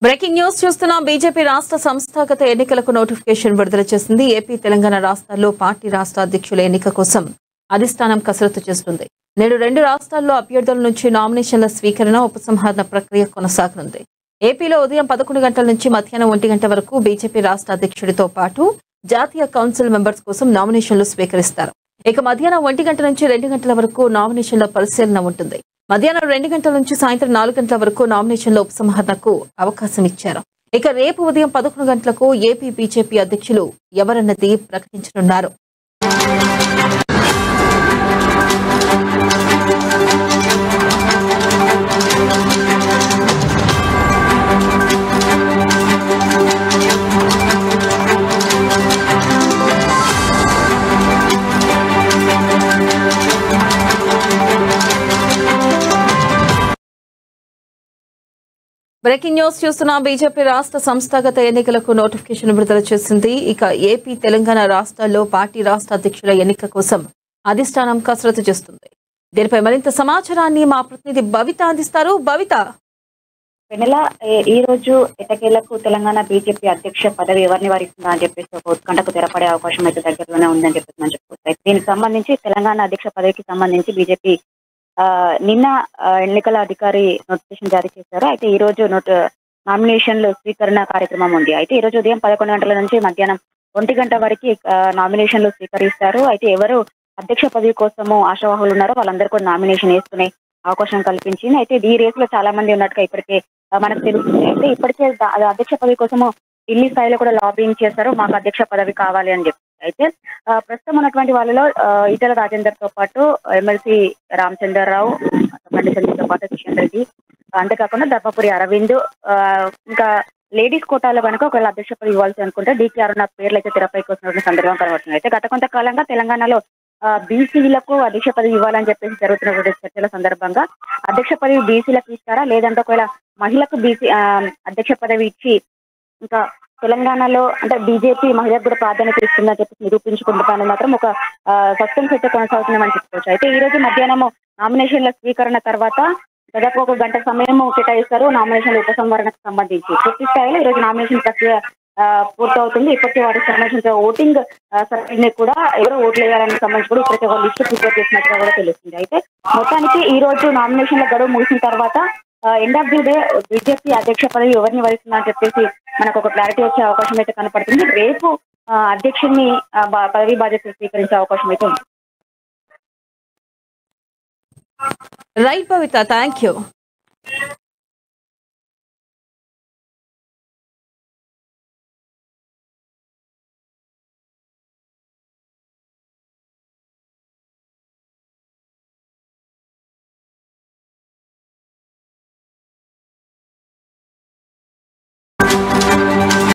Breaking news చూస్తున్నాం. BJP రాష్ట్ర సంస్థాగత ఎన్నికలకు నోటిఫికేషన్ విడుదల చేసింది. ఏపీ, తెలంగాణ రాష్ట్రాల్లో పార్టీ రాష్ట్ర అధ్యక్షుల ఎన్నిక కోసం అధిష్టానం కసరత్తు చేస్తుంది. నేడు రెండు రాష్ట్రాల్లో అభ్యర్థుల నుంచి నామినేషన్ల స్వీకరణ, ఉపసంహరణ ప్రక్రియ కొనసాగనుంది. ఏపీలో ఉదయం 11 గంటల నుంచి మధ్యాహ్నం 1 గంట వరకు బీజేపీ రాష్ట్ర అధ్యక్షుడితో పాటు జాతీయ కౌన్సిల్ మెంబర్స్ కోసం నామినేషన్లు స్వీకరిస్తారు. ఇక మధ్యాహ్నం 1 గంట నుంచి 2 గంటల వరకు నామినేషన్ల పరిశీలన ఉంటుంది. మధ్యాహ్నం 2 గంటల నుంచి సాయంత్రం 4 గంటల వరకు నామినేషన్ల ఉపసంహరణకు అవకాశం ఇచ్చారు. ఇక రేపు ఉదయం 11 గంటలకు ఏపీ బీజేపీ అధ్యక్షులు ఎవరన్నది ప్రకటించనున్నారు. బ్రేకింగ్ న్యూస్ చూస్తున్నాం. బీజేపీ రాష్ట్ర సంస్థాగత ఎన్నికలకు నోటిఫికేషన్ విడుదల చేసింది. ఇక ఏపీ, తెలంగాణ రాష్ట్రాల్లో పార్టీ రాష్ట్ర అధ్యక్షుల ఎన్నిక కోసం అధిష్టానం కసరత్తు చేస్తుంది. దీనిపై మరింత సమాచారాన్ని మా ప్రతినిధి భవిత అందిస్తారు. భవిత, ఈ రోజు ఎటకేలకు తెలంగాణ బీజేపీ అధ్యక్ష పదవి ఎవరిని వారిస్తుందా అని చెప్పేసి ఒక ఉత్కంఠకు తెరపడే అవకాశం అయితే దగ్గరలోనే ఉందని చెప్పేసి మనం చెప్పుకోవచ్చు. దీనికి సంబంధించి తెలంగాణ అధ్యక్ష పదవికి సంబంధించి బీజేపీ నిన్న ఎన్నికల అధికారి నోటిఫికేషన్ జారీ చేశారు. అయితే ఈ రోజు నామినేషన్లు స్వీకరణ కార్యక్రమం ఉంది. అయితే ఈ రోజు ఉదయం 11 గంటల నుంచి మధ్యాహ్నం 1 గంట వరకు నామినేషన్లు స్వీకరిస్తారు. అయితే ఎవరు అధ్యక్ష పదవి కోసము ఆశావాహులు ఉన్నారో వాళ్ళందరూ కూడా నామినేషన్ వేసుకునే అవకాశం కల్పించింది. అయితే ఈ రేస్ లో చాలా మంది ఉన్నట్టుగా ఇప్పటికే మనకు తెలుస్తుంది. అయితే ఇప్పటికే అధ్యక్ష పదవి కోసము ఢిల్లీ స్థాయిలో కూడా లాబింగ్ చేశారు, మాకు అధ్యక్ష పదవి కావాలి అని చెప్పి. అయితే ప్రస్తుతం ఉన్నటువంటి వాళ్ళలో ఈటెల రాజేందర్ తో పాటు ఎమ్మెల్సీ రామచంద్రరావు, తో పాటు కిషన్ రెడ్డి, అంతేకాకుండా ధర్మపురి అరవింద్, ఇంకా లేడీస్ కోటాలో కనుక ఒకవేళ అధ్యక్ష పదవి ఇవ్వాల్సి అనుకుంటే డీకే అరుణ పేర్లు అయితే తెరపైకి వస్తున్న సందర్భం కనబడుతుంది. అయితే గత కొంతకాలంగా తెలంగాణలో బీసీలకు అధ్యక్ష పదవి ఇవ్వాలని చెప్పేసి జరుగుతున్న చర్చల సందర్భంగా అధ్యక్ష పదవి బీసీలకు ఇస్తారా, లేదంటే ఒకవేళ మహిళకు బీసీ అధ్యక్ష పదవి ఇచ్చి ఇంకా తెలంగాణలో అంటే బీజేపీ మహిళకు కూడా ప్రాధాన్యత ఇస్తుందని చెప్పి నిరూపించుకుంటున్నాను మాత్రం ఒక సస్పెన్స్ అయితే కొనసాగుతుందని చెప్పుకోవచ్చు. అయితే ఈ రోజు మధ్యాహ్నం నామినేషన్ల స్వీకరణ తర్వాత దాదాపు 1 గంట సమయం కేటాయిస్తారు నామినేషన్ల ఉపసంహరణకు సంబంధించి. పూర్తి స్థాయిలో ఈ రోజు నామినేషన్ ప్రక్రియ పూర్తవుతుంది. ఇప్పటికే వారికి సంబంధించిన ఓటింగ్ సర్టిఫికేట్ కూడా ఎవరు ఓట్లు వేయాలని సంబంధించి కూడా ఇప్పటికే ఒక లిస్టు ప్రిపేర్ చేసినట్టుగా కూడా తెలుస్తుంది. అయితే మొత్తానికి ఈ రోజు నామినేషన్ల గడువు ముగిసిన తర్వాత end of the day BJP అధ్యక్ష పదవి ఎవరిని వహిస్తుందా అని చెప్పేసి మనకు ఒక క్లారిటీ వచ్చే అవకాశం అయితే కనపడుతుంది. రేపు అధ్యక్షుడిని పదవి బాధ్యతలు స్వీకరించే అవకాశం అయితే ఉంది. Right Bhavita, thank you.